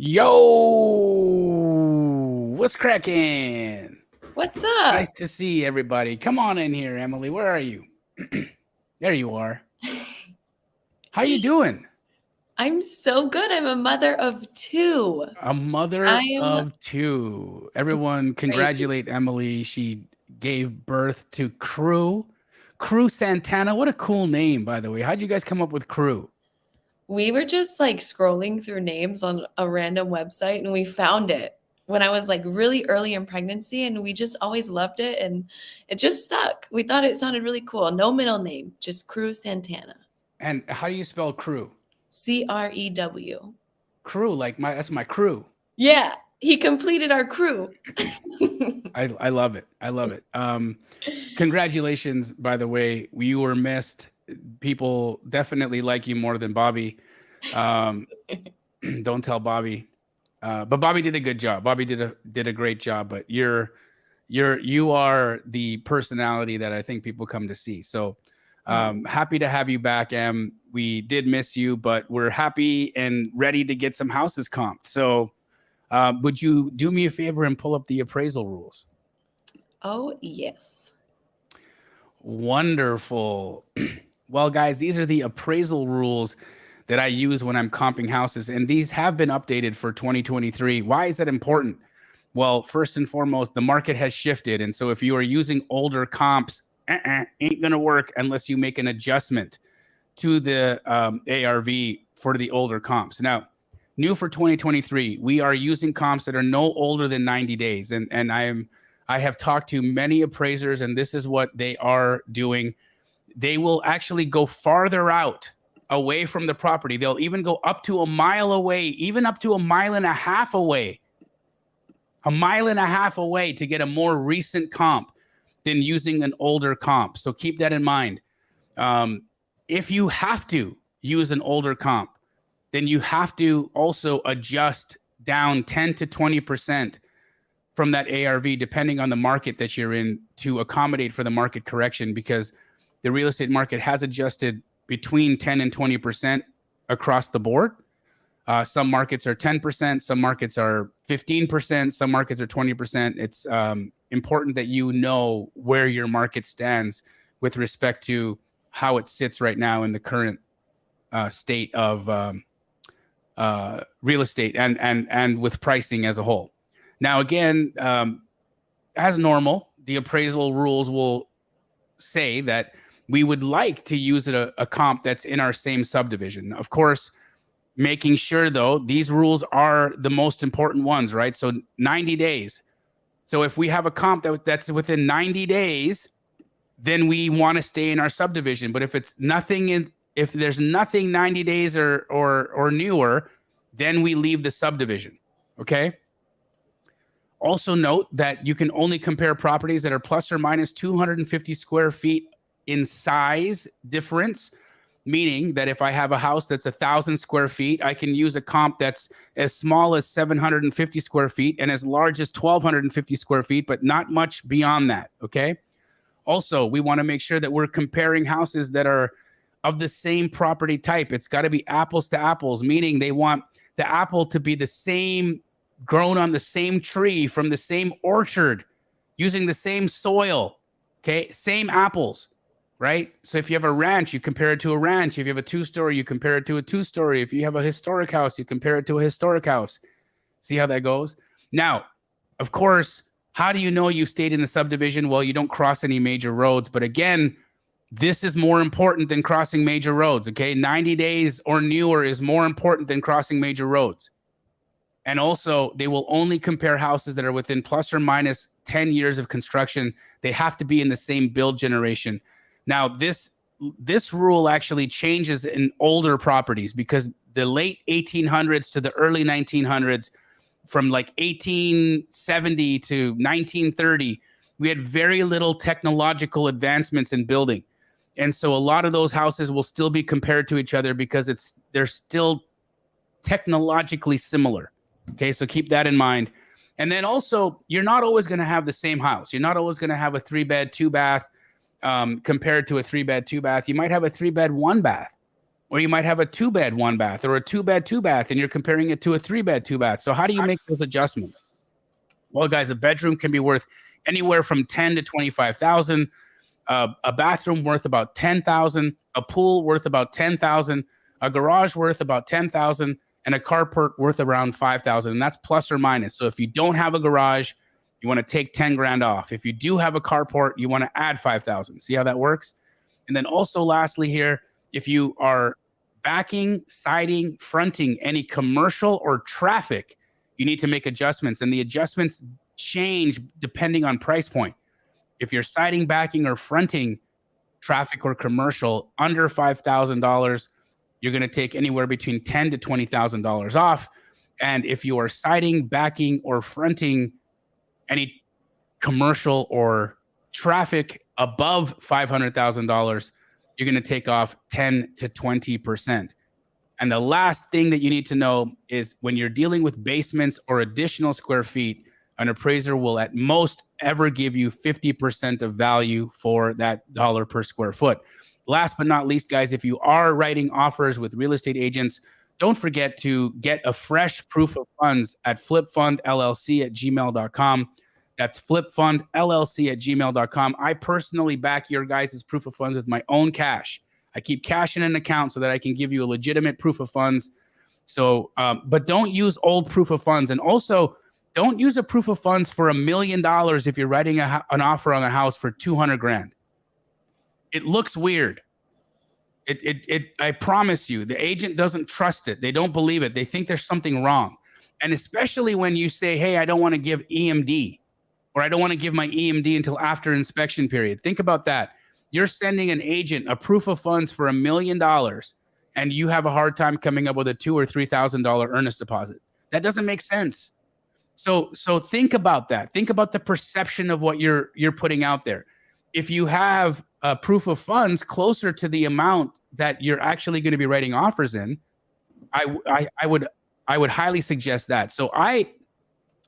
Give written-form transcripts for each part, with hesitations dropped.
Yo, what's cracking? What's up? Nice to see everybody. Come on in here, Emily. Where are you? There you are. How you doing? I'm so good. I'm a mother of two. A mother I'm of two. It's Everyone crazy. congratulate Emily. She gave birth to Crew. Crew Santana. What a cool name, by the way. How'd you guys come up with Crew? We were just like scrolling through names on a random website and we found it when I was like really early in pregnancy and we just always loved it and it just stuck. We thought it sounded really cool. No middle name, just Crew Santana. And how do you spell Crew? Crew. Crew, like that's my crew. Yeah, he completed our crew. I love it. I love it. Congratulations, by the way. You were missed. People definitely like you more than Bobby. Don't tell Bobby. But Bobby did a good job. Bobby did a great job. But you are the personality that I think people come to see. So happy to have you back, Em. We did miss you, but we're happy and ready to get some houses comped. So would you do me a favor and pull up the appraisal rules? Oh, yes. Wonderful. Well, guys, these are the appraisal rules that I use when I'm comping houses, and these have been updated for 2023. Why is that important? Well, first and foremost, the market has shifted, and so if you are using older comps, ain't gonna work unless you make an adjustment to the ARV for the older comps. Now, new for 2023, we are using comps that are no older than 90 days, and I have talked to many appraisers, and this is what they are doing. They will actually go farther out away from the property. They'll even go up to a mile away, even up to a mile and a half away. A mile and a half away to get a more recent comp than using an older comp. So keep that in mind. If you have to use an older comp, then you have to also adjust down 10 to 20% from that ARV, depending on the market that you're in, to accommodate for the market correction, because the real estate market has adjusted between 10 and 20% across the board. Some markets are 10%, some markets are 15%, some markets are 20%. It's important that you know where your market stands with respect to how it sits right now in the current state of real estate and with pricing as a whole. Now, again, as normal, the appraisal rules will say that we would like to use a comp that's in our same subdivision. Of course, making sure, though, these rules are the most important ones, right? So 90 days. So if we have a comp that's within 90 days, then we want to stay in our subdivision. But if it's nothing if there's nothing 90 days or newer, then we leave the subdivision. Okay. Also note that you can only compare properties that are plus or minus 250 square feet in size difference, meaning that if I have a house that's 1,000 square feet, I can use a comp that's as small as 750 square feet and as large as 1,250 square feet, but not much beyond that, okay? Also, we want to make sure that we're comparing houses that are of the same property type. It's got to be apples to apples, meaning they want the apple to be the same, grown on the same tree from the same orchard, using the same soil, okay? Same apples. Right? So if you have a ranch, you compare it to a ranch. If you have a two-story, you compare it to a two-story. If you have a historic house, you compare it to a historic house. See how that goes? Now, of course, how do you know you stayed in the subdivision? Well, you don't cross any major roads. But again, this is more important than crossing major roads, okay? 90 days or newer is more important than crossing major roads. And also, they will only compare houses that are within plus or minus 10 years of construction. They have to be in the same build generation. Now, this rule actually changes in older properties, because the late 1800s to the early 1900s, from like 1870 to 1930, we had very little technological advancements in building. And so a lot of those houses will still be compared to each other because they're still technologically similar. Okay, so keep that in mind. And then also, you're not always going to have the same house. You're not always going to have a 3-bed, 2-bath compared to a 3-bed, 2-bath. You might have a 3-bed, 1-bath, Or you might have a 2-bed 1-bath or a 2-bed 2-bath, and you're comparing it to a 3-bed 2-bath. So how do you make those adjustments? Well, guys, a bedroom can be worth anywhere from 10 to 25,000. A bathroom worth about 10,000, a pool worth about 10,000, a garage worth about 10,000, and a carport worth around 5,000. And that's plus or minus. So if you don't have a garage, you want to take 10 grand off. If you do have a carport, you want to add 5,000. See how that works? And then also lastly here, if you are backing, siding, fronting any commercial or traffic, you need to make adjustments. And the adjustments change depending on price point. If you're siding, backing, or fronting traffic or commercial under $5,000, you're going to take anywhere between $10,000 to $20,000 off. And if you are siding, backing, or fronting any commercial or traffic above $500,000, you're going to take off 10 to 20%. And the last thing that you need to know is when you're dealing with basements or additional square feet, an appraiser will at most ever give you 50% of value for that dollar per square foot. Last but not least, guys, if you are writing offers with real estate agents, don't forget to get a fresh proof of funds at flipfundllc@gmail.com. That's flipfundllc@gmail.com. I personally back your guys' proof of funds with my own cash. I keep cash in an account so that I can give you a legitimate proof of funds. So, but don't use old proof of funds. And also, don't use a proof of funds for $1 million if you're writing an offer on a house for 200 grand. It looks weird. I promise you, the agent doesn't trust it. They don't believe it. They think there's something wrong. And especially when you say, hey, I don't want to give EMD, or I don't want to give my EMD until after inspection period. Think about that. You're sending an agent a proof of funds for $1 million, and you have a hard time coming up with a $2,000 or $3,000 earnest deposit. That doesn't make sense. So think about that. Think about the perception of what you're putting out there. If you have a proof of funds closer to the amount that you're actually going to be writing offers in, I would highly suggest that. So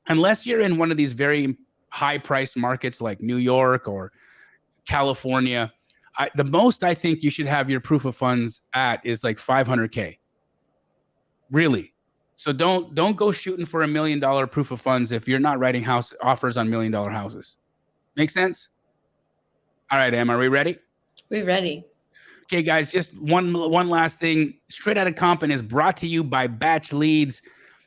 unless you're in one of these very high priced markets like New York or California, the most I think you should have your proof of funds at is like 500K. Really. So don't go shooting for $1 million proof of funds if you're not writing house offers on $1 million houses. Make sense? All right, Em, are we ready? We're ready. Okay, guys, just one last thing. Straight Outta Compin is brought to you by Batch Leads,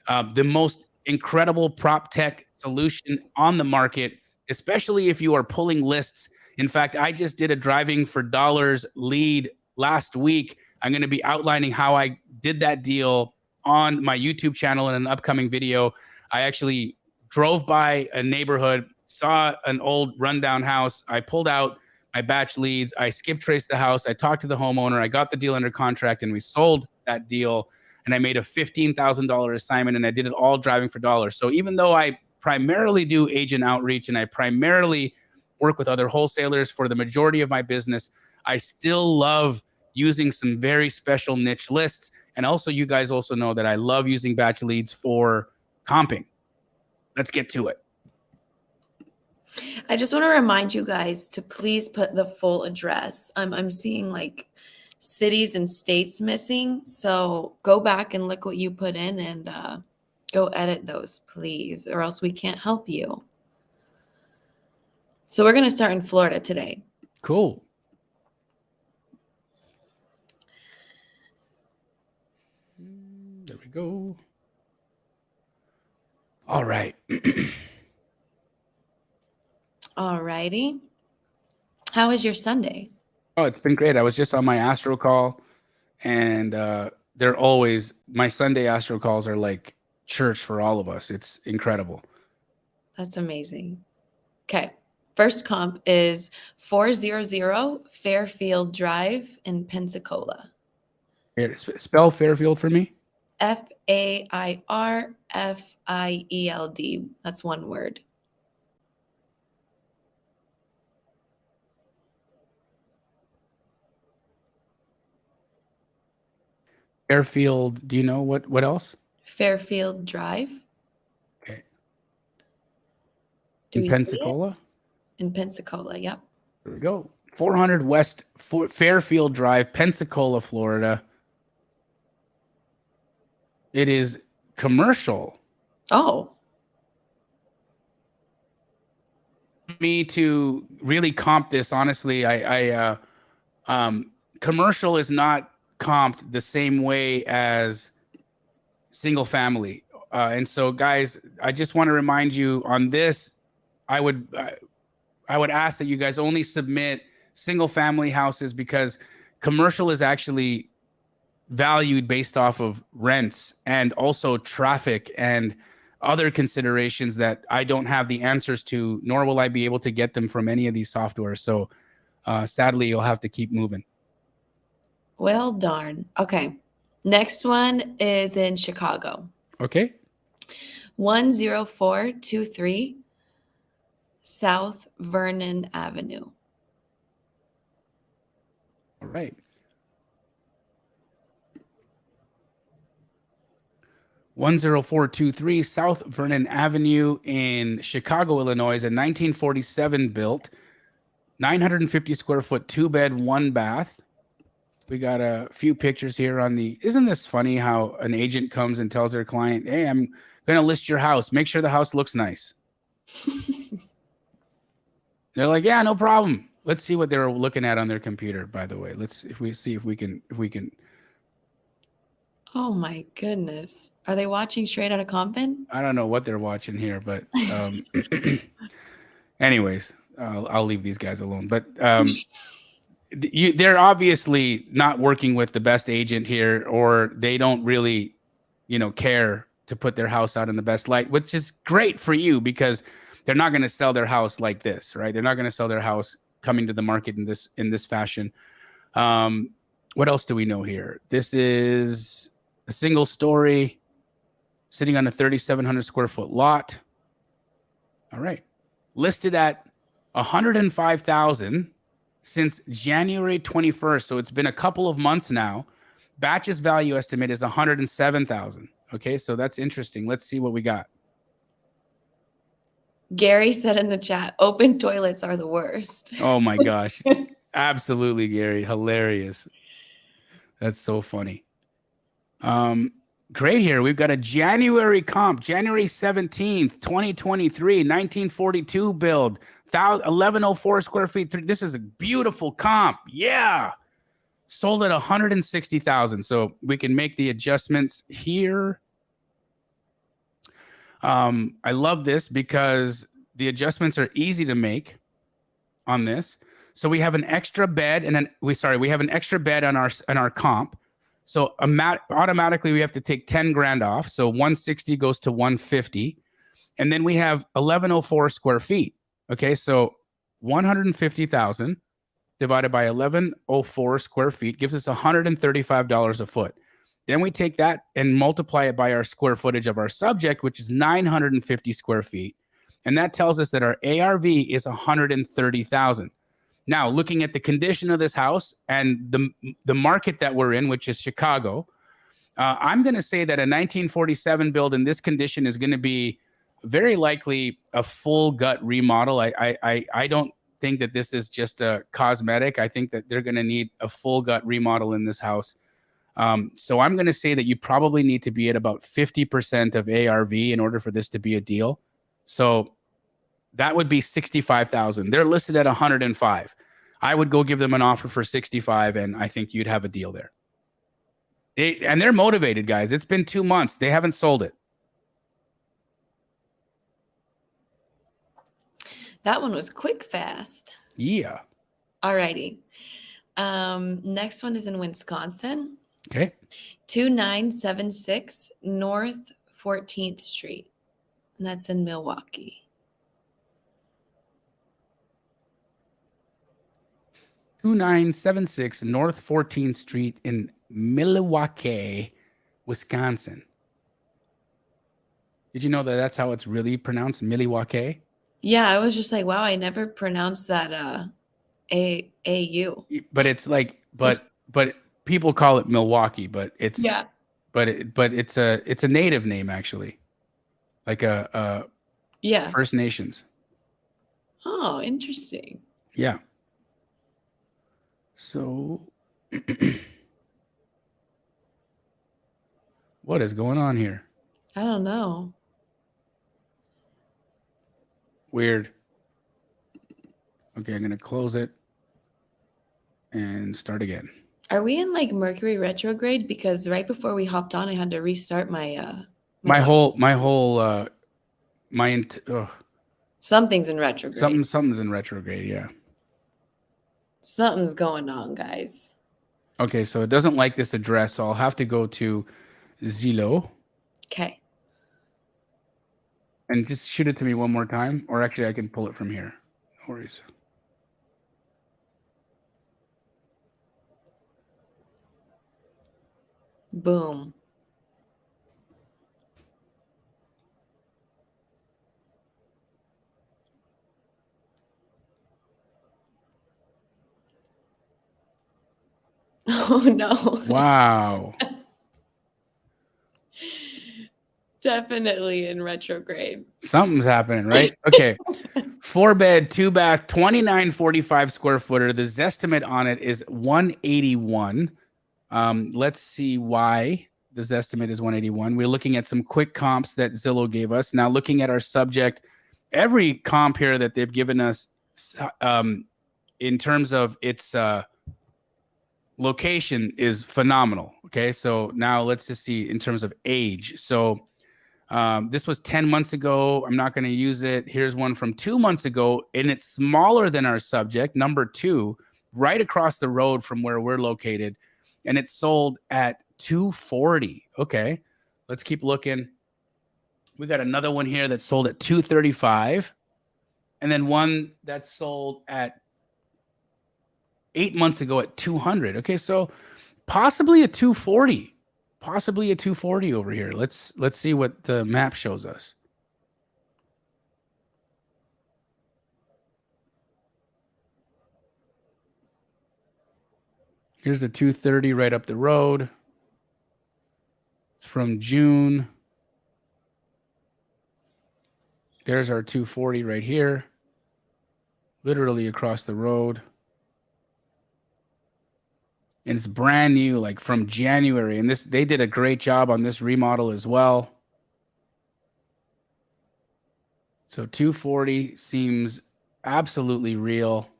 the most incredible prop tech solution on the market, especially if you are pulling lists. In fact, I just did a driving for dollars lead last week. I'm going to be outlining how I did that deal on my YouTube channel in an upcoming video. I actually drove by a neighborhood, saw an old rundown house. I pulled out my batch leads. I skip traced the house. I talked to the homeowner. I got the deal under contract, and we sold that deal. And I made a $15,000 assignment, and I did it all driving for dollars. So even though I primarily do agent outreach and I primarily work with other wholesalers for the majority of my business, I still love using some very special niche lists. And also, you guys also know that I love using batch leads for comping. Let's get to it. I just want to remind you guys to please put the full address. I'm seeing like cities and states missing. So go back and look what you put in and go edit those, please, or else we can't help you. So we're going to start in Florida today. Cool. There we go. All right. All righty. How was your Sunday? Oh, it's been great. I was just on my Astro call, and they're always, my Sunday Astro calls are like church for all of us. It's incredible. That's amazing. Okay. First comp is 400 Fairfield Drive in Pensacola. Here, spell Fairfield for me. Fairfield. That's one word. Fairfield. Do you know what else? Fairfield Drive. Okay. Do In we Pensacola? see it? In Pensacola, yep. There we go. 400 West Fairfield Drive, Pensacola, Florida. It is commercial. Oh, Me to really comp this, honestly, commercial is not comped the same way as single family. And so, guys, I just want to remind you on this, I would ask that you guys only submit single family houses, because commercial is actually valued based off of rents and also traffic and other considerations that I don't have the answers to, nor will I be able to get them from any of these softwares. So sadly, you'll have to keep moving. well, darn. Okay. Next one is in Chicago. Okay. 10423 South Vernon Avenue. All right. 10423 South Vernon Avenue in Chicago, Illinois, is a 1947 built, 950 square foot, 2-bed, 1-bath. We got a few pictures here on the. Isn't this funny how an agent comes and tells their client, "Hey, I'm going to list your house. Make sure the house looks nice." They're like, "Yeah, no problem." Let's see what they're looking at on their computer, by the way. Let's see if we can. Oh my goodness. Are they watching Straight Outta Compin? I don't know what they're watching here, but anyways, I'll leave these guys alone. But they're obviously not working with the best agent here, or they don't really, care to put their house out in the best light, which is great for you, because they're not going to sell their house like this, right? They're not going to sell their house coming to the market in this fashion. What else do we know here? This is a single story sitting on a 3,700 square foot lot. All right. Listed at $105,000 since January 21st. So it's been a couple of months now. Batch's value estimate is $107,000. Okay. So that's interesting. Let's see what we got. Gary said in the chat, open toilets are the worst. Oh my gosh. Absolutely, Gary. Hilarious. That's so funny. Great here. We've got a January comp, January 17th, 2023, 1942 build, 1,104 square feet. This is a beautiful comp. Yeah. Sold at $160,000. So we can make the adjustments here. I love this because the adjustments are easy to make on this. So we have an extra bed we have an extra bed on our comp. So automatically we have to take 10 grand off. So 160 goes to 150. And then we have 1,104 square feet. Okay. So 150,000 divided by 1,104 square feet gives us $135 a foot. Then we take that and multiply it by our square footage of our subject, which is 950 square feet. And that tells us that our ARV is 130,000. Now, looking at the condition of this house and the market that we're in, which is Chicago, I'm going to say that a 1947 build in this condition is going to be very likely a full gut remodel. I don't think that this is just a cosmetic. I think that they're going to need a full gut remodel in this house. So I'm going to say that you probably need to be at about 50% of ARV in order for this to be a deal. So that would be 65,000. They're listed at 105. I would go give them an offer for 65, and I think you'd have a deal there. They're motivated, guys. It's been 2 months. They haven't sold it. That one was quick, fast. Yeah. All righty. Next one is in Wisconsin. Okay. 2976 North 14th Street. And that's in Milwaukee. 2976 North 14th Street in Milwaukee, Wisconsin. Did you know that that's how it's really pronounced, Milwaukee? Yeah, I was just like, wow, I never pronounced that A-U. But it's like, but people call it Milwaukee, but it's but it's a native name, actually, like a First Nations. Oh, interesting. Yeah. So What is going on here? I don't know. Weird. Okay, I'm going to close it and start again. Are we in like Mercury retrograde? Because right before we hopped on, I had to restart my something's in retrograde. Something's in retrograde, yeah. Something's going on, guys. Okay, so it doesn't like this address, so I'll have to go to Zillow. Okay. And just shoot it to me one more time, or actually I can pull it from here. No worries. Boom. Oh no. Wow. Definitely in retrograde. Something's happening, right? Okay. 4-bed, 2-bath, 2945 square footer. The Zestimate on it is 181. Let's see why the Zestimate is 181. We're looking at some quick comps that Zillow gave us. Now, looking at our subject, every comp here that they've given us in terms of its location is phenomenal. Okay, so now let's just see in terms of age. So this was 10 months ago. I'm not going to use it. Here's one from 2 months ago, and it's smaller than our subject, number 2, right across the road from where we're located, and it's sold at 240. Okay, let's keep looking. We got another one here that's sold at 235, and then one that's sold at 8 months ago at 200. Okay, so possibly a 240. Possibly a 240 over here. Let's see what the map shows us. Here's the 230 right up the road. It's from June. There's our 240 right here. Literally across the road. And it's brand new, like from January. And they did a great job on this remodel as well. So 240 seems absolutely real.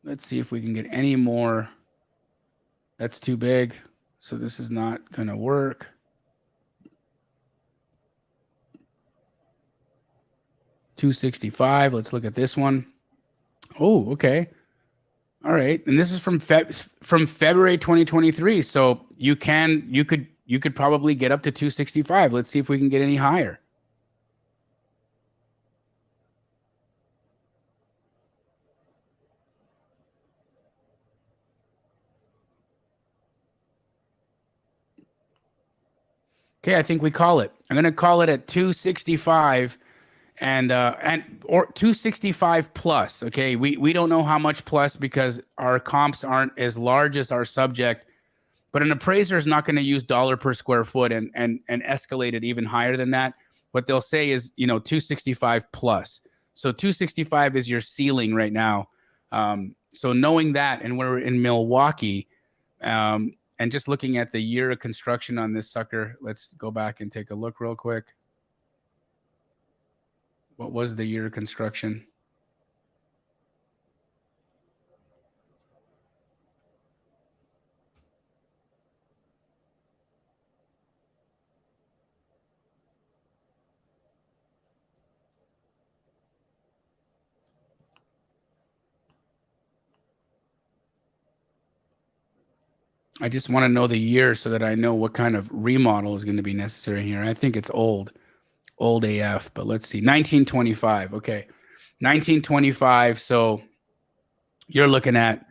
Let's see if we can get any more. That's too big. So this is not going to work. $265. Let's look at this one. Oh, okay. All right. And this is from February 2023. So you could probably get up to 265. Let's see if we can get any higher. Okay, I think we call it. I'm going to call it at 265 or 265 plus. Okay, we don't know how much plus because our comps aren't as large as our subject, but an appraiser is not going to use dollar per square foot and escalate it even higher than that. What they'll say is 265 plus. So 265 is your ceiling right now. So knowing that, and we're in Milwaukee, and just looking at the year of construction on this sucker, let's go back and take a look real quick. What was the year of construction? I just want to know the year so that I know what kind of remodel is going to be necessary here. I think it's old AF, but let's see. 1925. Okay. 1925. So you're looking at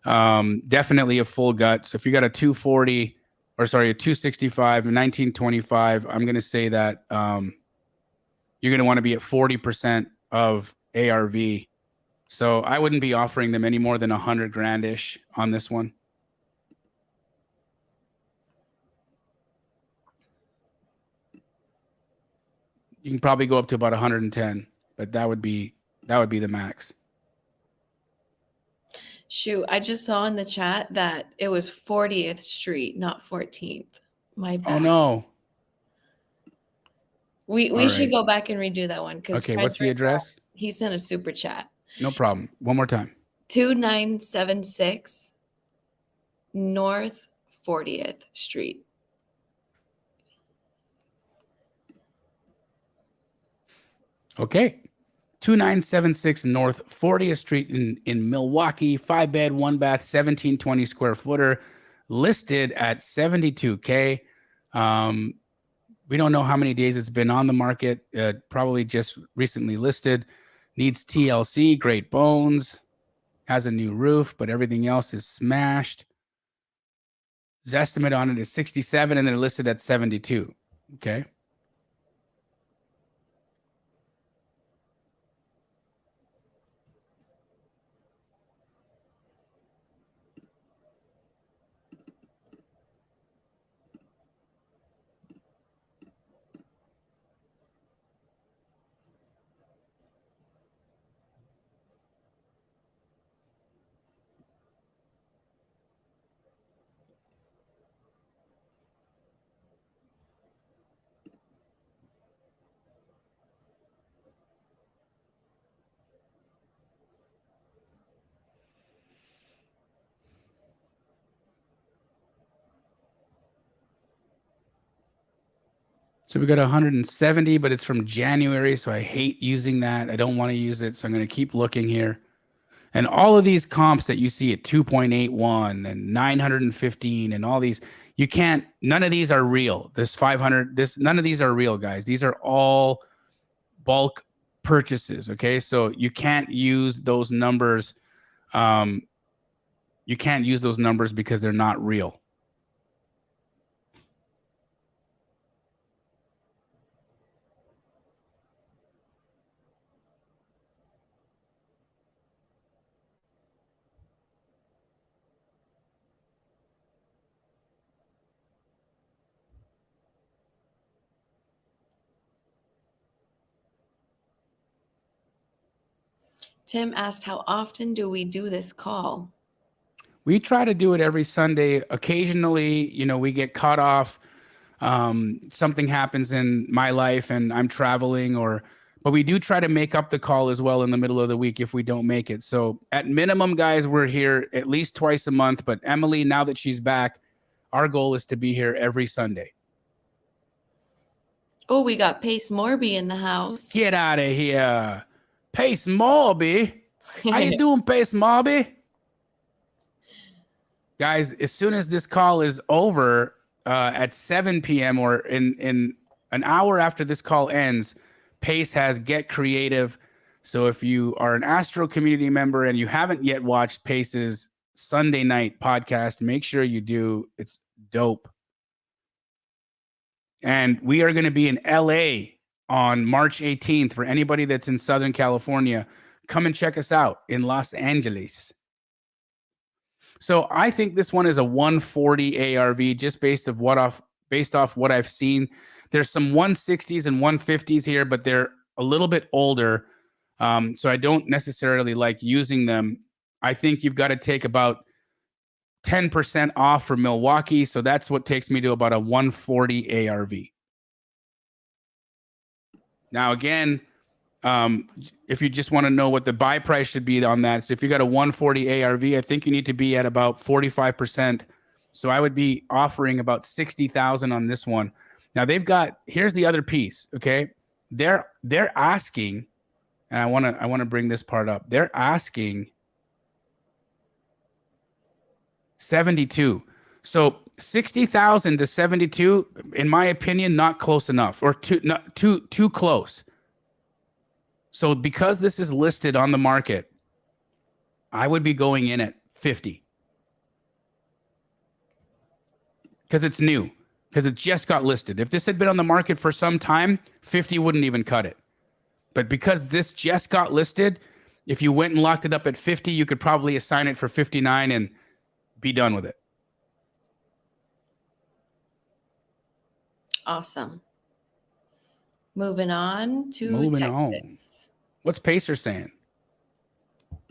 definitely a full gut. So if you got a 240 or sorry, a 265 and 1925, I'm going to say that you're going to want to be at 40% of ARV. So I wouldn't be offering them any more than 100 grand-ish on this one. You can probably go up to about 110, but that would be the max. Shoot, I just saw in the chat that it was 40th Street, not 14th. My bad. Oh no. We All should right. go back and redo that one because Okay, what's the address? he sent a super chat. No problem. One more time. 2976 North 40th Street. Okay. 2976 North 40th Street in Milwaukee, 5-bed, 1-bath, 1720 square footer, listed at $72K. We don't know how many days it's been on the market. Probably just recently listed. Needs TLC, great bones, has a new roof, but everything else is smashed. His estimate on it is 67, and they're listed at 72. Okay. So we got 170, but it's from January, so I hate using that. I don't want to use it, so I'm going to keep looking here. And all of these comps that you see at 2.81 and 915 and all these, you can't, none of these are real. This 500, none of these are real, guys. These are all bulk purchases, okay? So you can't use those numbers. You can't use those numbers because they're not real. Tim asked, how often do we do this call? We try to do it every Sunday. Occasionally, you know, we get cut off. Something happens in my life and I'm traveling, but we do try to make up the call as well in the middle of the week if we don't make it. So at minimum, guys, we're here at least twice a month. But Emily, now that she's back, our goal is to be here every Sunday. Oh, we got Pace Morby in the house. Get out of here. Pace Morby. How you doing, Pace Morby? Guys, as soon as this call is over at 7 p.m. or in an hour after this call ends, Pace has Get Creative. So if you are an Astro community member and you haven't yet watched Pace's Sunday night podcast, make sure you do. It's dope. And we are going to be in LA on March 18th. For anybody that's in Southern California, come and check us out in Los Angeles. So I think this one is a 140 ARV just based off what I've seen. There's some 160s and 150s here, but they're a little bit older. So I don't necessarily like using them. I think you've got to take about 10% off for Milwaukee. So that's what takes me to about a 140 ARV. Now, again, if you just want to know what the buy price should be on that. So if you got a 140 ARV, I think you need to be at about 45%. So I would be offering about 60,000 on this one. Now here's the other piece. Okay. They're asking, and I want to bring this part up. They're asking 72. So 60,000 to 72, in my opinion, not close enough, or too close. So because this is listed on the market, I would be going in at 50. Because it's new, because it just got listed. If this had been on the market for some time, 50 wouldn't even cut it. But because this just got listed, if you went and locked it up at 50, you could probably assign it for 59 and be done with it. Awesome. Moving on to Texas. What's Pacer saying?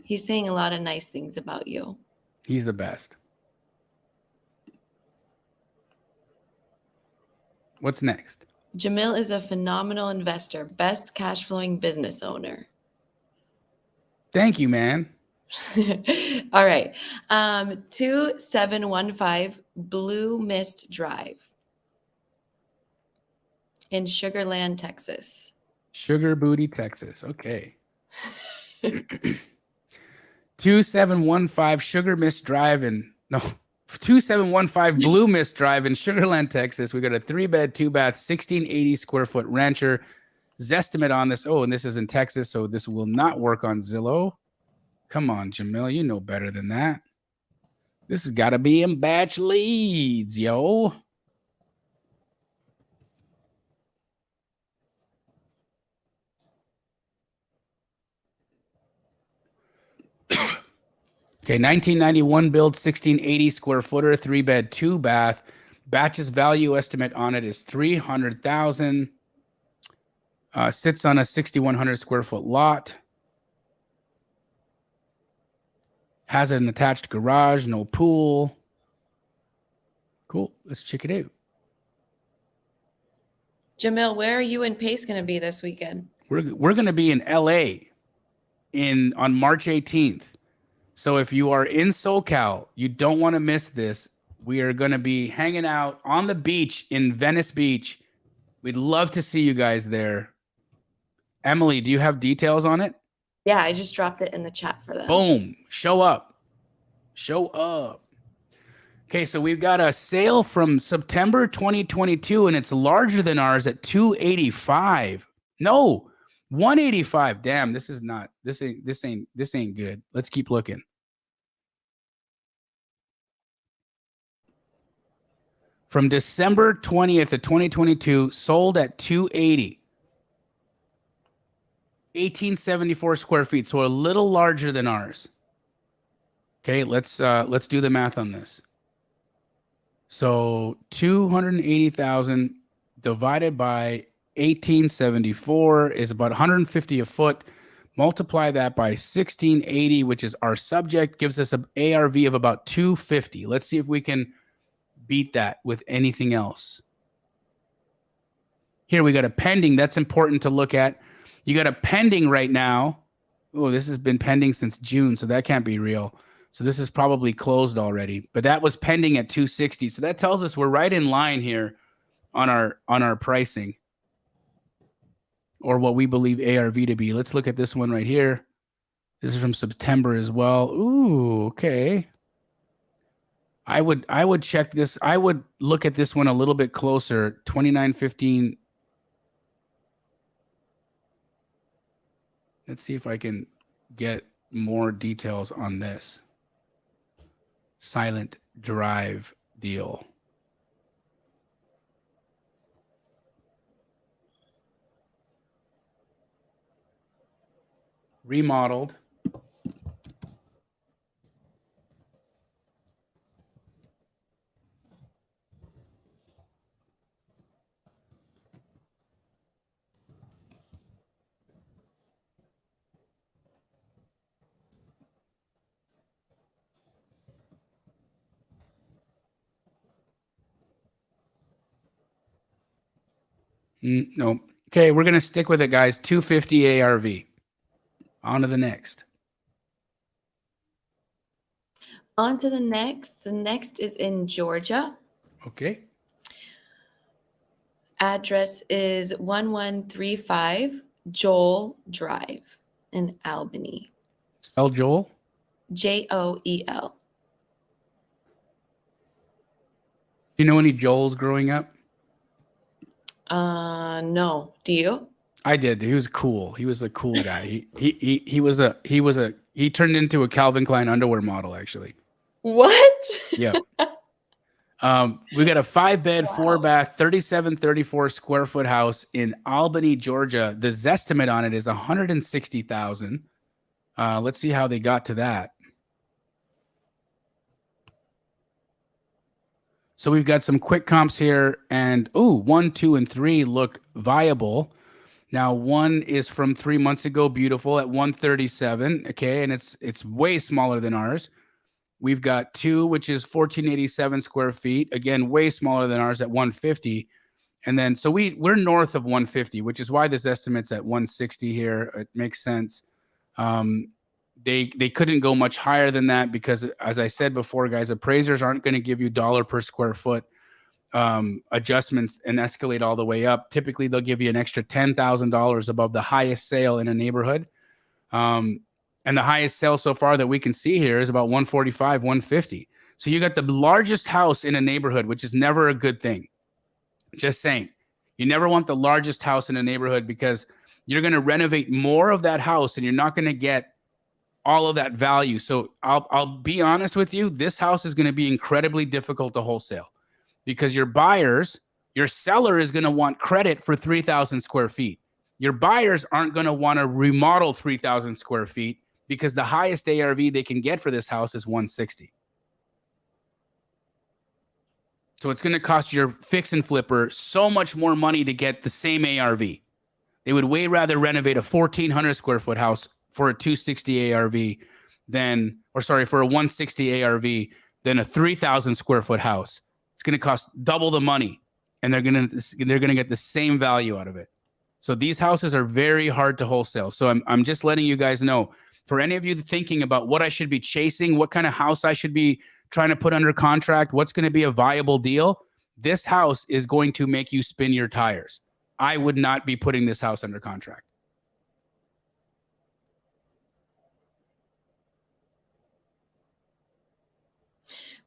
He's saying a lot of nice things about you. He's the best. What's next? Jamil is a phenomenal investor, best cash flowing business owner. Thank you, man. All right. 2715 Blue Mist Drive in Sugarland, Texas. Sugar Booty, Texas. Okay. 2715 Sugar Mist Drive in 2715 Blue Mist Drive in Sugarland, Texas. We got a 3-bed, 2-bath, 1680 square foot rancher. Zestimate on this. Oh, and this is in Texas, so this will not work on Zillow. Come on, Jamil, you know better than that. This has got to be in batch leads, yo. Okay, 1991 build, 1680 square footer, 3-bed, 2-bath. Batch's value estimate on it is $300,000. Sits on a 6,100 square foot lot. Has an attached garage, no pool. Cool. Let's check it out. Jamil, where are you and Pace going to be this weekend? We're going to be in LA on March 18th. So if you are in SoCal, you don't want to miss this. We are going to be hanging out on the beach in Venice Beach. We'd love to see you guys there. Emily, do you have details on it? Yeah, I just dropped it in the chat for them. Boom. Show up. Show up. Okay, so we've got a sale from September 2022, and it's larger than ours at 285. No, 185. Damn, this ain't good. Let's keep looking. From December 20th of 2022, sold at 280. 1874 square feet, so a little larger than ours. Okay, let's do the math on this. So 280,000 divided by 1874 is about 150 a foot. Multiply that by 1680, which is our subject, gives us an ARV of about 250. Let's see if we can beat that with anything else. Here we got a pending. That's important to look at. You got a pending right now. Oh, this has been pending since June, so that can't be real. So this is probably closed already, but that was pending at 260. So that tells us we're right in line here on our pricing, or what we believe ARV to be. Let's look at this one right here. This is from September as well. Ooh, okay. I would check this. I would look at this one a little bit closer. 2915. Let's see if I can get more details on this silent drive deal. Remodeled. No. Okay, we're going to stick with it, guys. 250 ARV. On to the next. On to the next. The next is in Georgia. Okay. Address is 1135 Joel Drive in Albany. Spell Joel? Joel. Do you know any Joels growing up? No. Do you? I did. He was cool. He was a cool guy. He turned into a Calvin Klein underwear model, actually. What? Yep. We got a 5-bed, 4-bath, 3734 square foot house in Albany, Georgia. The Zestimate on it is 160,000. Let's see how they got to that. So we've got some quick comps here, and 1, 2, and 3 look viable. Now, one is from 3 months ago, beautiful at 137. Okay, and it's way smaller than ours. We've got two, which is 1487 square feet. Again, way smaller than ours at 150. And then so we're north of 150, which is why this estimate's at 160 here. It makes sense. They couldn't go much higher than that because, as I said before, guys, appraisers aren't going to give you dollar per square foot adjustments and escalate all the way up. Typically, they'll give you an extra $10,000 above the highest sale in a neighborhood. And the highest sale so far that we can see here is about 145, 150. So you got the largest house in a neighborhood, which is never a good thing. Just saying, you never want the largest house in a neighborhood because you're going to renovate more of that house and you're not going to get all of that value. So I'll be honest with you. This house is going to be incredibly difficult to wholesale because your seller is going to want credit for 3,000 square feet. Your buyers aren't going to want to remodel 3,000 square feet because the highest ARV they can get for this house is 160. So it's going to cost your fix and flipper so much more money to get the same ARV. They would way rather renovate a 1,400 square foot house for a 260 ARV for a 160 ARV than a 3,000 square foot house. It's going to cost double the money, and they're going to get the same value out of it. So these houses are very hard to wholesale. So I'm just letting you guys know, for any of you thinking about what I should be chasing, what kind of house I should be trying to put under contract, what's going to be a viable deal, this house is going to make you spin your tires. I would not be putting this house under contract.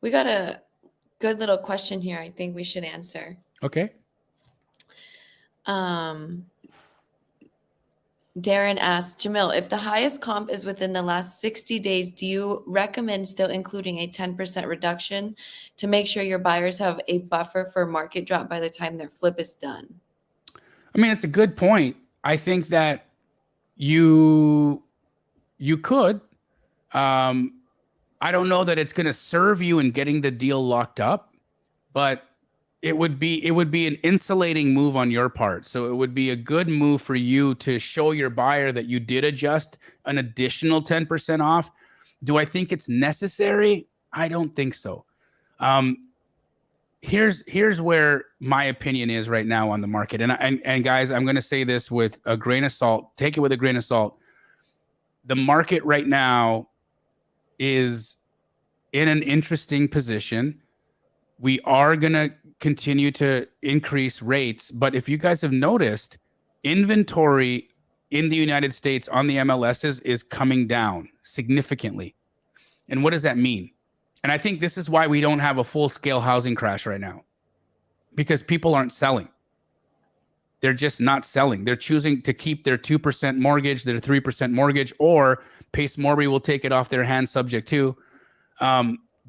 We got a good little question here I think we should answer. Okay. Darren asked, Jamil, if the highest comp is within the last 60 days, do you recommend still including a 10% reduction to make sure your buyers have a buffer for market drop by the time their flip is done? I mean, it's a good point. I think that you could. I don't know that it's going to serve you in getting the deal locked up, but it would be an insulating move on your part. So it would be a good move for you to show your buyer that you did adjust an additional 10% off. Do I think it's necessary? I don't think so. Here's where my opinion is right now on the market. And guys, I'm going to say this with a grain of salt. Take it with a grain of salt. The market right now is in an interesting position. We are going to continue to increase rates. But if you guys have noticed, inventory in the United States on the MLSs is coming down significantly. And what does that mean? And I think this is why we don't have a full-scale housing crash right now, because people aren't selling. They're just not selling. They're choosing to keep their 2% mortgage, their 3% mortgage, or Pace Morby will take it off their hands subject to.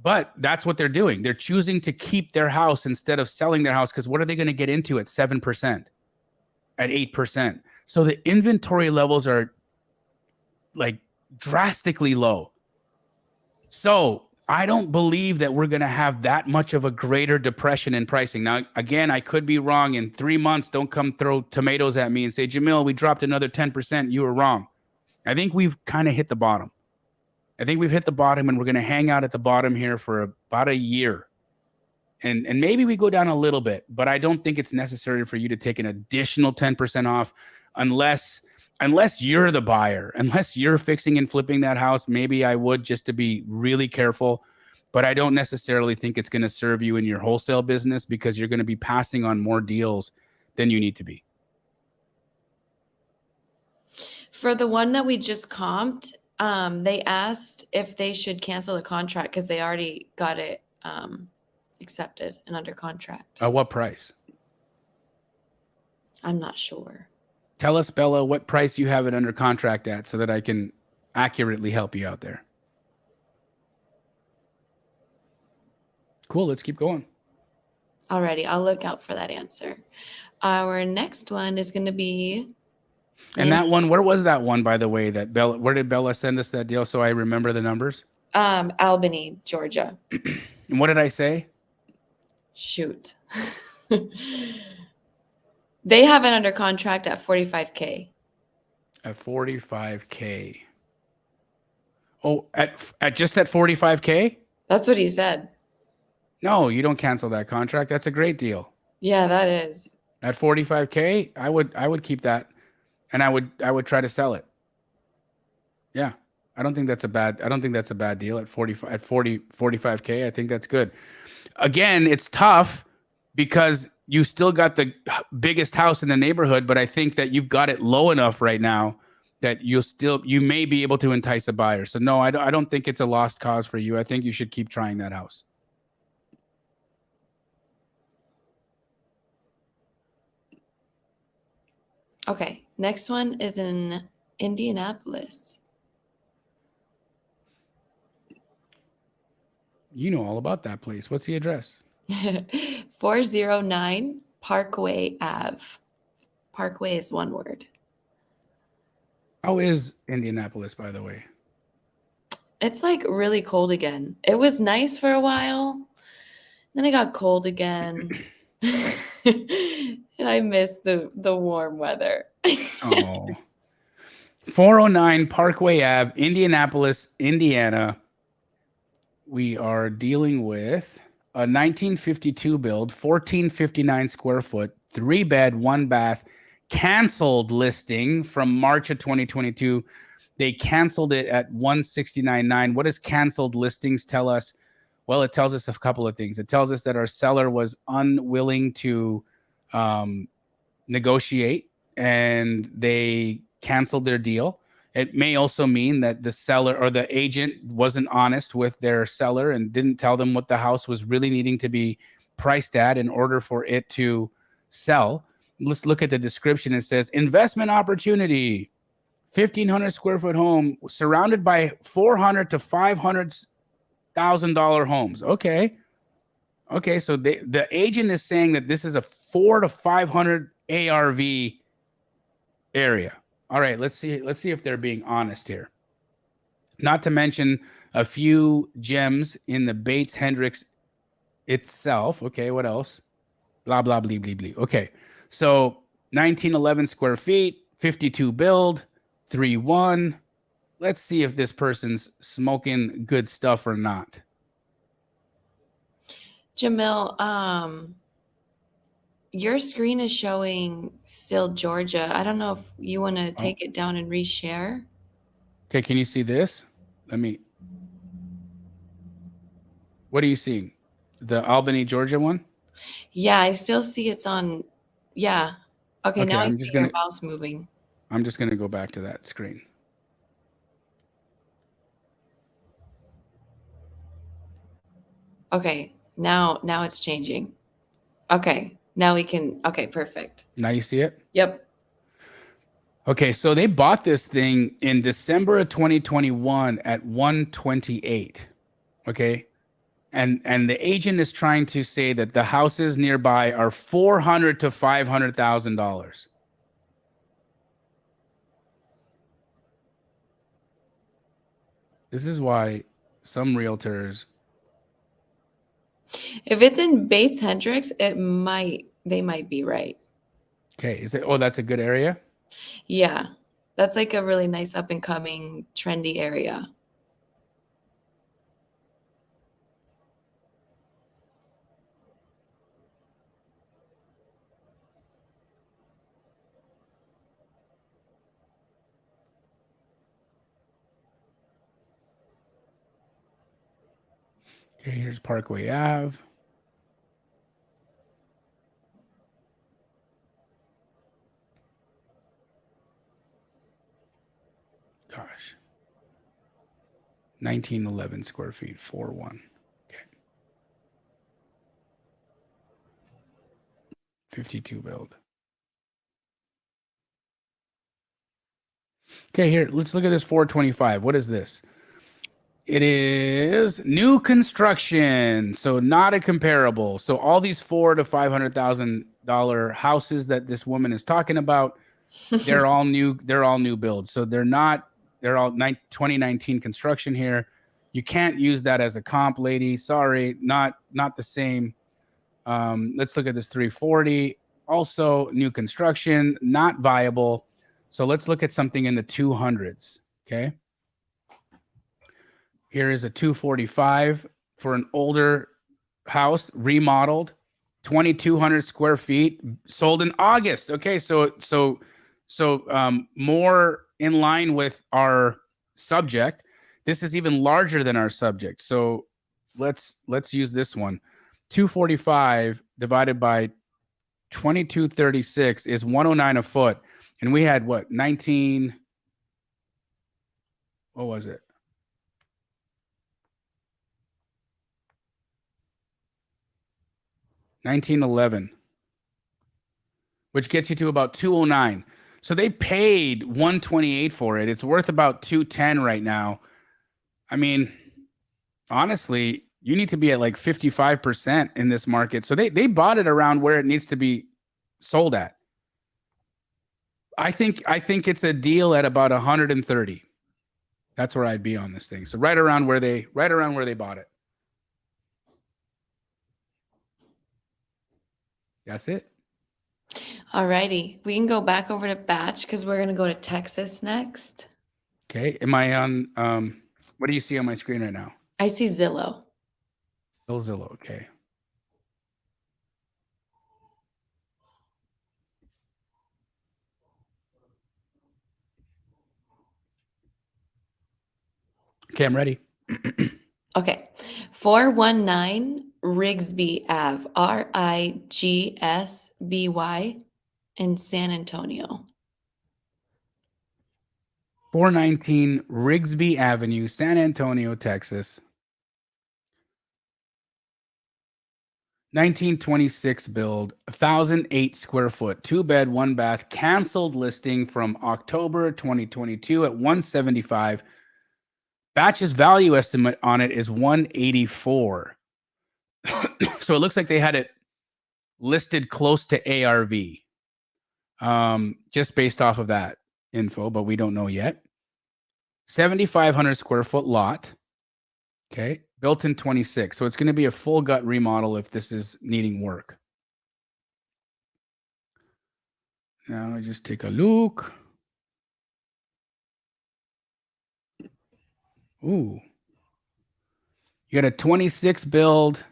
But that's what they're doing. They're choosing to keep their house instead of selling their house, because what are they going to get into at 7%, at 8%? So the inventory levels are like drastically low. So I don't believe that we're going to have that much of a greater depression in pricing. Now, again, I could be wrong. In 3 months, don't come throw tomatoes at me and say, Jamil, we dropped another 10%. You were wrong. I think we've kind of hit the bottom. I think we've hit the bottom, and we're going to hang out at the bottom here for about a year. And maybe we go down a little bit, but I don't think it's necessary for you to take an additional 10% off unless you're the buyer, unless you're fixing and flipping that house. Maybe I would, just to be really careful, but I don't necessarily think it's going to serve you in your wholesale business, because you're going to be passing on more deals than you need to be. For the one that we just comped, they asked if they should cancel the contract because they already got it accepted and under contract. At what price? I'm not sure. Tell us, Bella, what price you have it under contract at so that I can accurately help you out there. Cool. Let's keep going. Alrighty. I'll look out for that answer. Our next one is going to be. And that one, where was that one, by the way, that Bella, where did Bella send us that deal so I remember the numbers? Albany, Georgia. And what did I say? Shoot. They have it under contract at 45K. At 45K. Oh, at just at 45K? That's what he said. No, you don't cancel that contract. That's a great deal. Yeah, that is. At 45K, I would keep that, and I would try to sell it. Yeah. I don't think that's a bad deal at 45K. I think that's good. Again, it's tough because you still got the biggest house in the neighborhood, but I think that you've got it low enough right now that you may be able to entice a buyer. So no, I don't think it's a lost cause for you. I think you should keep trying that house. Okay, next one is in Indianapolis. You know all about that place. What's the address? 409 Parkway Ave. Parkway is one word. How is Indianapolis, by the way? It's like really cold again. It was nice for a while. Then it got cold again. And I miss the warm weather. Oh. 409 Parkway Ave, Indianapolis, Indiana. We are dealing with a 1952 build, 1459 square foot, 3-bed, 1-bath, canceled listing from March of 2022. They canceled it at 169.9. What does canceled listings tell us? Well, it tells us a couple of things. It tells us that our seller was unwilling to negotiate and they canceled their deal. It may also mean that the seller or the agent wasn't honest with their seller and didn't tell them what the house was really needing to be priced at in order for it to sell. Let's look at the description. It says investment opportunity, 1,500 square foot home surrounded by $400,000 to $500,000 homes. Okay. So the agent is saying that this is a 400 to 500 ARV area. All right, let's see if they're being honest here. Not to mention a few gems in the Bates Hendricks itself. Okay, what else? Blah, blah, blee, blee, blee. Okay, so 1911 square feet, 52 build, 3-1. Let's see if this person's smoking good stuff or not. Jamil, your screen is showing still Georgia. I don't know if you want to take it down and reshare. Okay, can you see this? What are you seeing? The Albany, Georgia one? Yeah, I still see it's on. Yeah. Okay, now I see your mouse moving. I'm just going to go back to that screen. Okay, now it's changing. Okay, now we can. Okay, perfect. Now you see it? Yep. Okay, so they bought this thing in December of 2021 at 128. Okay. And the agent is trying to say that the houses nearby are $400,000 to $500,000. This is why some realtors. If it's in Bates Hendricks, they might be right. Okay, is it? Oh, that's a good area. Yeah, that's like a really nice up and coming trendy area. Okay, here's Parkway Ave. Gosh. 1911 square feet, 4-1. Okay. 52 build. Okay, here, let's look at this 425. What is this? It is new construction, so not a comparable. So all these $400,000 to $500,000 houses that this woman is talking about, they're all new. They're all new builds. So they're all 2019 construction here. You can't use that as a comp, lady. Sorry, not the same. Let's look at this 340. also new construction, not viable. So let's look at something in the 200s. Okay. Here is a 245 for an older house, remodeled, 2,200 square feet, sold in August. Okay, so more in line with our subject. This is even larger than our subject. So let's use this one. 245 divided by 2236 is 109 a foot, and we had what 19? What was it? 1911, which gets you to about 209. So they paid 128 for it. It's worth about 210 right now. I mean, honestly, you need to be at like 55% in this market. So they bought it around where it needs to be sold at. I think it's a deal at about 130. That's where I'd be on this thing. So right around where they bought it. That's it. All righty. We can go back over to batch because we're going to go to Texas next. Okay. Am I on what do you see on my screen right now? I see Zillow. Zillow. Okay. Okay, I'm ready. Okay. 419 Rigsby Ave, Rigsby in San Antonio. 419 Rigsby Avenue, San Antonio, Texas. 1926 build, 1,008 square foot, 2-bed, 1-bath, canceled listing from October 2022 at 175. Batch's value estimate on it is 184. So it looks like they had it listed close to ARV, just based off of that info, but we don't know yet. 7,500 square foot lot. Okay. Built in 26. So it's going to be a full gut remodel if this is needing work. Now I just take a look. Ooh. You got a 26 build,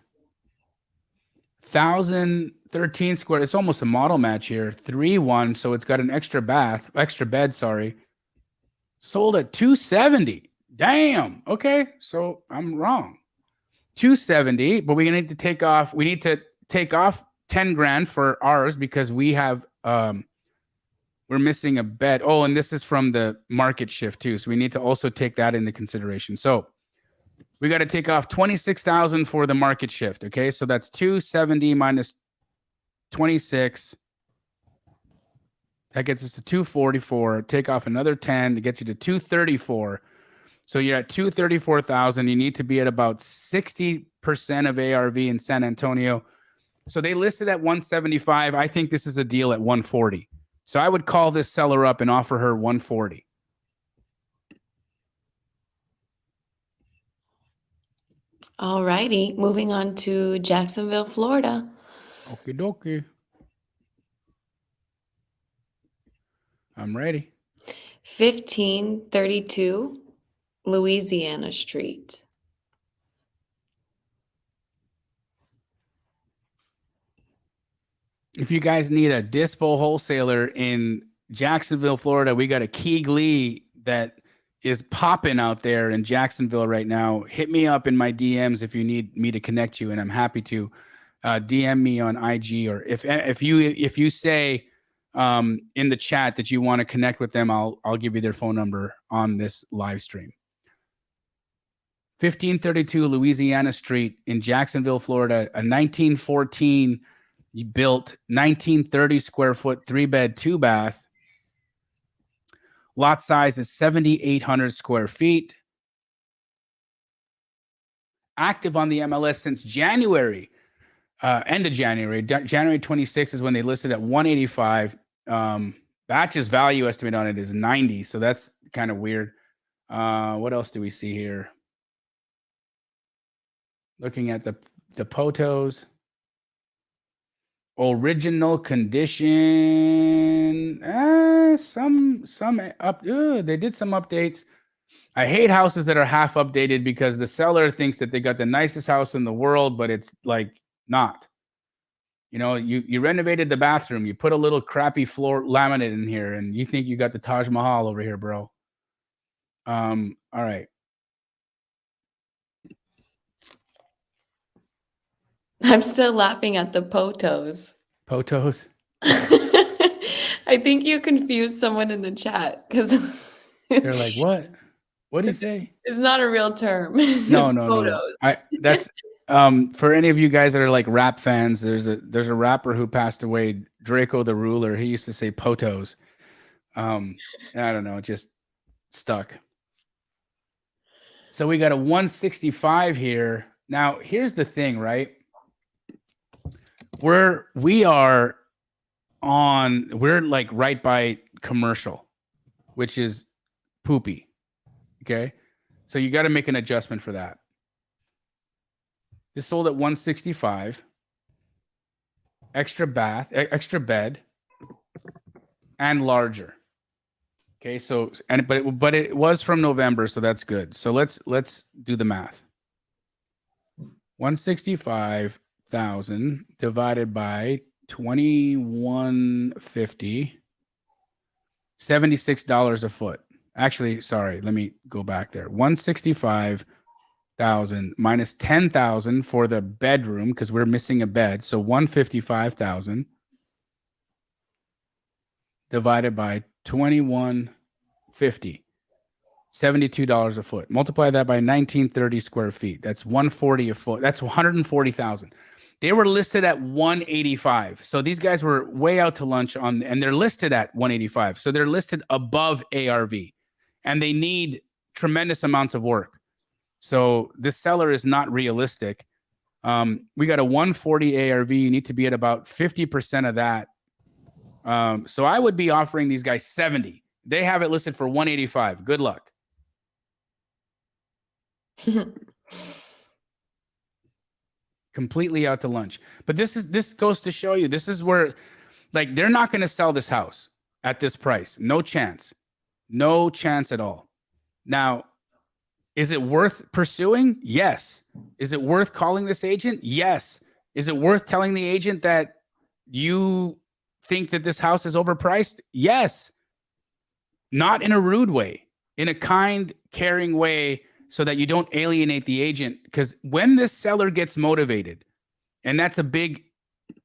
1,013 square. It's almost a model match here. 3-1. So it's got an extra bed, sorry. Sold at 270. Damn. Okay. So I'm wrong. 270, but we need to take off 10 grand for ours because we have we're missing a bed. Oh, and this is from the market shift too. So we need to also take that into consideration. So we got to take off 26,000 for the market shift. Okay. So that's 270 minus 26. That gets us to 244. Take off another 10 to get you to 234. So you're at 234,000. You need to be at about 60% of ARV in San Antonio. So they listed at 175. I think this is a deal at 140. So I would call this seller up and offer her 140. All righty. Moving on to Jacksonville, Florida. Okie dokie. I'm ready. 1532 Louisiana Street. If you guys need a dispo wholesaler in Jacksonville, Florida, we got a Keegley that is popping out there in Jacksonville right now. Hit me up in my DMs if you need me to connect you, and I'm happy to. DM me on IG, or if you say in the chat that you want to connect with them, I'll give you their phone number on this live stream. 1532 Louisiana Street in Jacksonville, Florida, a 1914 built 1930 square foot 3-bed 2-bath. Lot size is 7,800 square feet. Active on the MLS since January, end of January. January 26th is when they listed at 185. Batch's value estimate on it is 90, so that's kind of weird. What else do we see here? Looking at the photos. Original condition. They did some updates. I hate houses that are half updated because the seller thinks that they got the nicest house in the world, but it's like not. You know, you renovated the bathroom, you put a little crappy floor laminate in here, and you think you got the Taj Mahal over here, bro. All right. I'm still laughing at the potos. Potos. I think you confused someone in the chat because They're like, what? What do you say? it's not a real term. No. Potos. That's for any of you guys that are like rap fans, there's a rapper who passed away, Draco the Ruler. He used to say potos. I don't know, it just stuck. So we got a 165 here. Now, here's the thing, right? We're like right by commercial, which is poopy. Okay. So you got to make an adjustment for that. This sold at 165. Extra bath, extra bed, and larger. Okay, so but it was from November, so that's good. So let's do the math. 165,000 divided by 2150, $76 a foot. Actually, sorry, let me go back there. 165,000 minus 10,000 for the bedroom because we're missing a bed. So 155,000 divided by 2150, $72 a foot. Multiply that by 1930 square feet. That's 140 a foot. That's 140,000. They were listed at 185. So these guys were way out to lunch on, and they're listed at 185. So they're listed above ARV, and they need tremendous amounts of work. So this seller is not realistic. We got a 140 ARV. You need to be at about 50% of that. So I would be offering these guys 70. They have it listed for 185. Good luck. Completely out to lunch. But this goes to show you, this is where, like, they're not going to sell this house at this price. No chance. No chance at all. Now, is it worth pursuing? Yes. Is it worth calling this agent? Yes. Is it worth telling the agent that you think that this house is overpriced? Yes. Not in a rude way, in a kind, caring way, so that you don't alienate the agent. Because when this seller gets motivated, and that's a big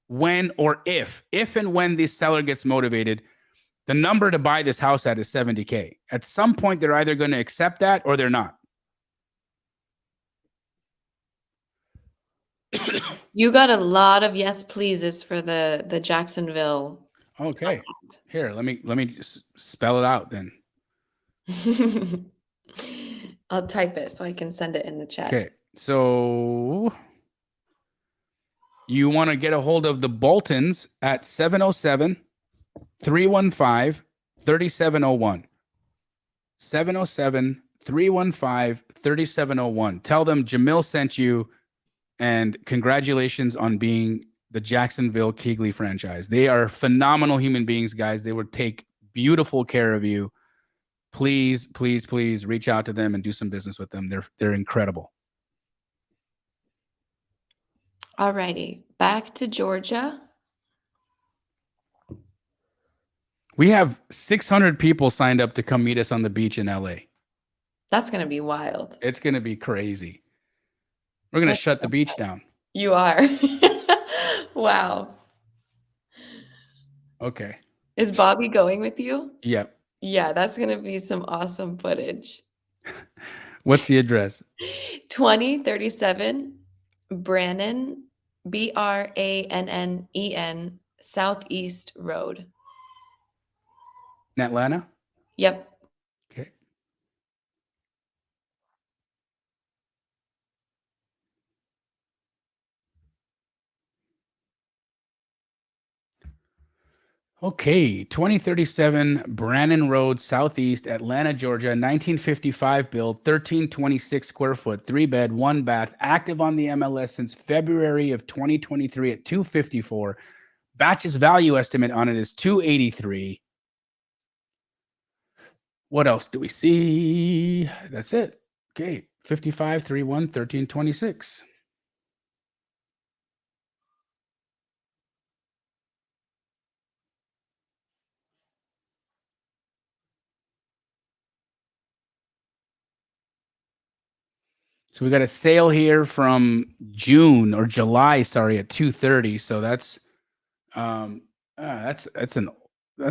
when or if and when this seller gets motivated, the number to buy this house at is 70K. At some point, they're either going to accept that or they're not. You got a lot of yes pleases for the Jacksonville. Okay. Here, let me just spell it out then. I'll type it so I can send it in the chat. Okay. So you want to get a hold of the Boltons at 707-315-3701. 707-315-3701. Tell them Jamil sent you, and congratulations on being the Jacksonville Keegley franchise. They are phenomenal human beings, guys. They would take beautiful care of you. Please, please, please reach out to them and do some business with them. They're incredible. All righty, back to Georgia. We have 600 people signed up to come meet us on the beach in LA. That's going to be wild. It's going to be crazy. We're going to shut the beach down. You are. Wow. Okay. Is Bobby going with you? Yep. Yeah, that's going to be some awesome footage. What's the address? 2037 Brannon, Brannen, Southeast Road. In Atlanta? Yep. Okay. Okay, 2037 Brannon Road, Southeast, Atlanta, Georgia, 1955 build, 1326 square foot, 3-bed, 1-bath, active on the MLS since February of 2023 at 254. Batch's value estimate on it is 283. What else do we see? That's it. Okay, 55, 31, 13, 26. So we got a sale here from June or July, sorry, at 230. So that's that's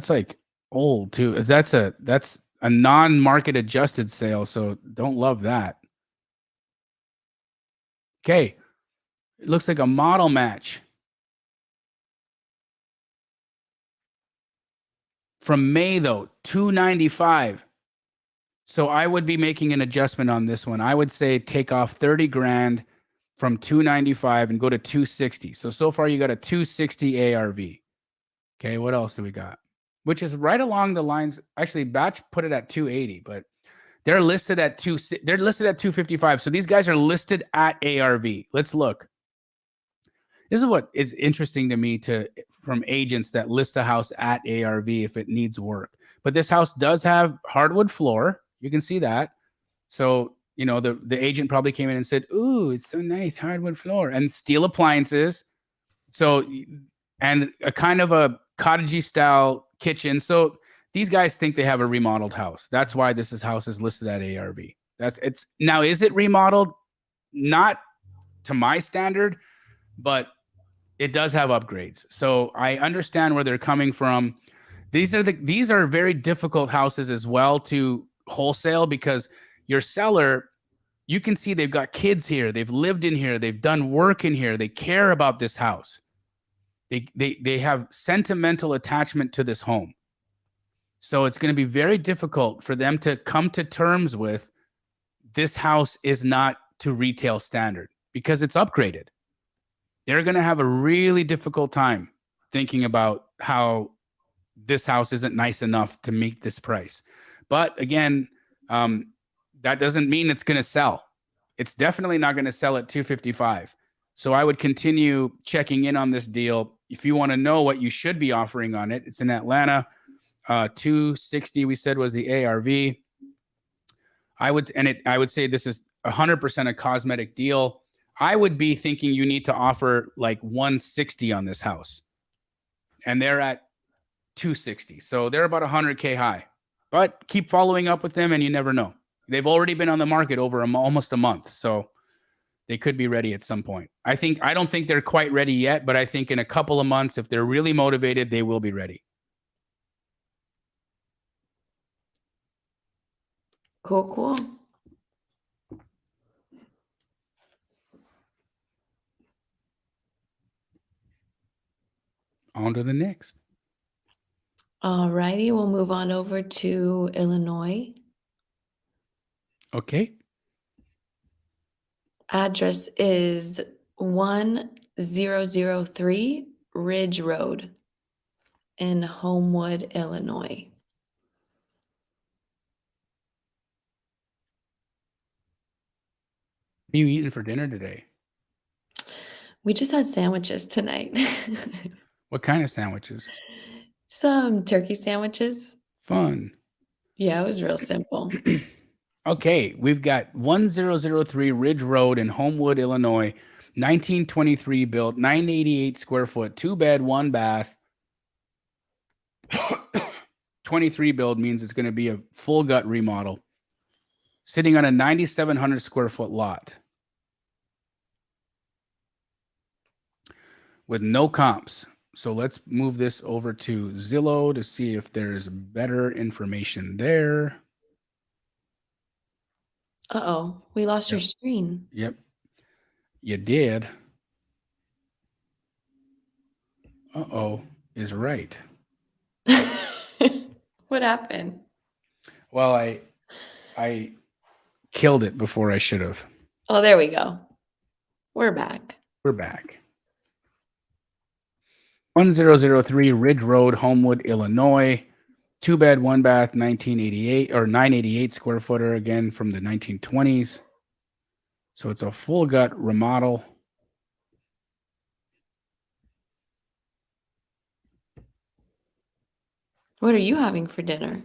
like old too. That's a non-market adjusted sale, so don't love that. Okay. It looks like a model match from May though, 295. So I would be making an adjustment on this one. I would say take off 30 grand from 295 and go to 260. So far you got a 260 ARV. Okay, what else do we got? Which is right along the lines. Actually, Batch put it at 280, but they're listed at 255. So these guys are listed at ARV. Let's look. This is what is interesting to me from agents that list a house at ARV if it needs work. But this house does have hardwood floor. You can see that. So, you know, the agent probably came in and said, "Ooh, it's so nice, hardwood floor," and steel appliances. So, and a kind of a cottagey style kitchen. So these guys think they have a remodeled house. That's why house is listed at ARV. Now, is it remodeled? Not to my standard, but it does have upgrades. So I understand where they're coming from. These are very difficult houses as well to wholesale because your seller, you can see they've got kids here, they've lived in here, they've done work in here, they care about this house. They have sentimental attachment to this home. So it's going to be very difficult for them to come to terms with this house is not to retail standard because it's upgraded. They're going to have a really difficult time thinking about how this house isn't nice enough to meet this price. But again, that doesn't mean it's going to sell. It's definitely not going to sell at 255. So I would continue checking in on this deal. If you want to know what you should be offering on it, it's in Atlanta. 260 we said was the ARV. I would say this is 100% a cosmetic deal. I would be thinking you need to offer like 160 on this house. And they're at 260. So they're about 100K high. But keep following up with them and you never know. They've already been on the market over almost a month. So they could be ready at some point. I don't think they're quite ready yet, but I think in a couple of months, if they're really motivated, they will be ready. Cool. On to the next. All righty, we'll move on over to Illinois. Okay. Address is 1003 Ridge Road in Homewood, Illinois. What are you eating for dinner today? We just had sandwiches tonight. What kind of sandwiches? Some turkey sandwiches. Fun. Yeah, it was real simple. Okay, we've got 1003 Ridge Road in Homewood, Illinois, 1923 built, 988 square foot, 2-bed, 1-bath. 23 build means it's going to be a full gut remodel, sitting on a 9,700 square foot lot with no comps. So let's move this over to Zillow to see if there's better information there. Uh-oh, we lost your screen. Yep, you did. Uh-oh is right. What happened? Well, I killed it before I should have. Oh, there we go. We're back. We're back. 1003 Ridge Road, Homewood, Illinois. 2-bed, 1-bath, 1988 or 988 square footer, again from the 1920s. So it's a full gut remodel. What are you having for dinner?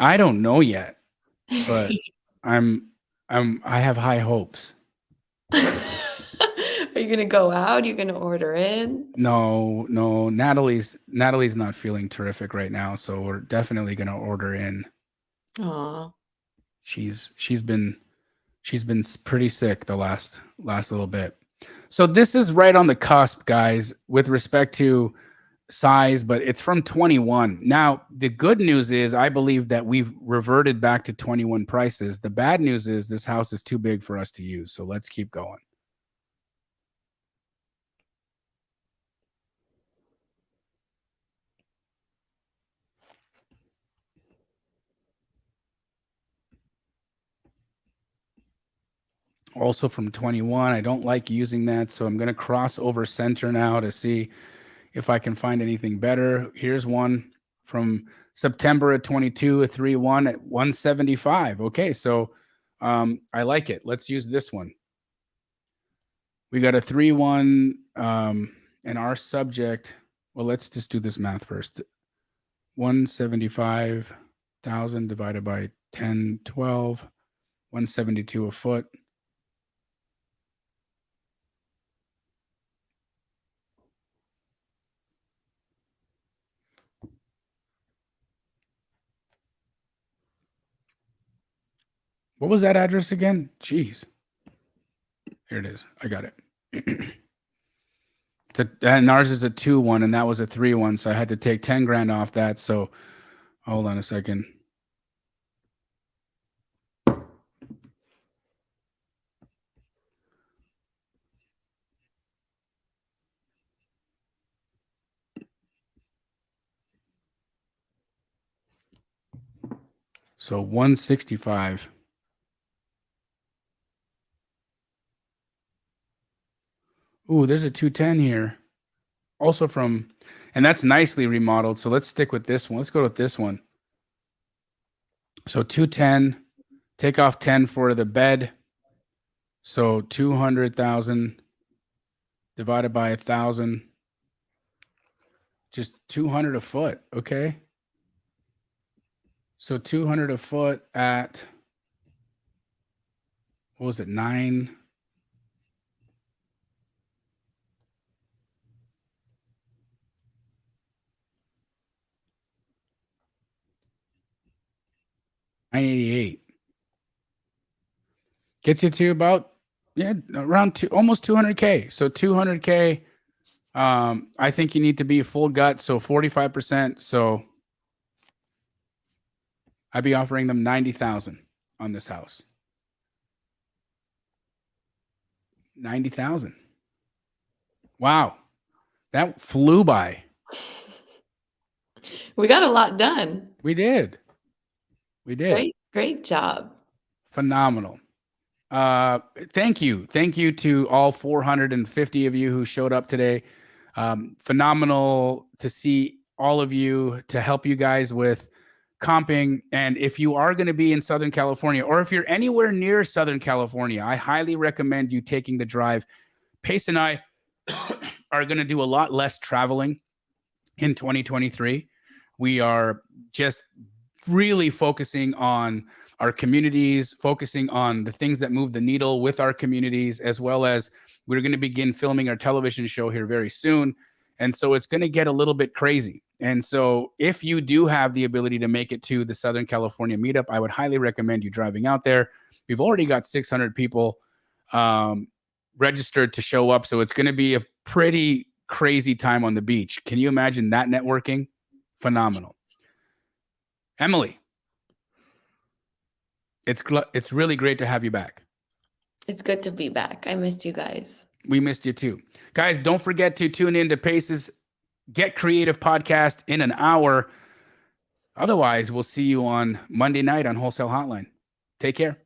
I don't know yet, but I have high hopes. Are you gonna go out? You're gonna order in? No, Natalie's not feeling terrific right now, so we're definitely gonna order in. Aw. She's been pretty sick the last little bit. So this is right on the cusp, guys, with respect to size, but it's from 21. Now, the good news is I believe that we've reverted back to 21 prices. The bad news is this house is too big for us to use. So let's keep going. Also from 21. I don't like using that, so I'm going to cross over center now to see if I can find anything better. Here's one from September of 22, a 3-1 at 175. Okay, so I like it. Let's use this one. We got a 3-1, and our subject, well, let's just do this math first. 175,000 divided by 10, 12, 172 a foot. What was that address again? Jeez. Here it is. I got it. And ours is a 2-1, and that was a 3-1. So I had to take 10 grand off that. So hold on a second. So 165. Ooh, there's a 210 here. Also from, and that's nicely remodeled. So let's stick with this one. Let's go with this one. So 210, take off 10 for the bed. So 200,000 divided by 1,000, just 200 a foot. Okay. So 200 a foot at, what was it? 988. Gets you to about, around almost 200K. So 200K. I think you need to be full gut. So 45%. So I'd be offering them 90,000 on this house. 90,000. Wow. That flew by. We got a lot done. We did. Great job. Phenomenal. Thank you to all 450 of you who showed up today. Phenomenal to see all of you, to help you guys with comping. And if you are going to be in Southern California, or if you're anywhere near Southern California, I highly recommend you taking the drive. Pace and I are going to do a lot less traveling in 2023. We are just really focusing on our communities, focusing on the things that move the needle with our communities, as well as we're going to begin filming our television show here very soon. And so it's going to get a little bit crazy. And so if you do have the ability to make it to the Southern California meetup, I would highly recommend you driving out there. We've already got 600 people registered to show up. So it's going to be a pretty crazy time on the beach. Can you imagine that networking? Phenomenal. Emily, it's really great to have you back. It's good to be back. I missed you guys. We missed you too. Guys, don't forget to tune in to Pace's Get Creative podcast in an hour. Otherwise, we'll see you on Monday night on Wholesale Hotline. Take care.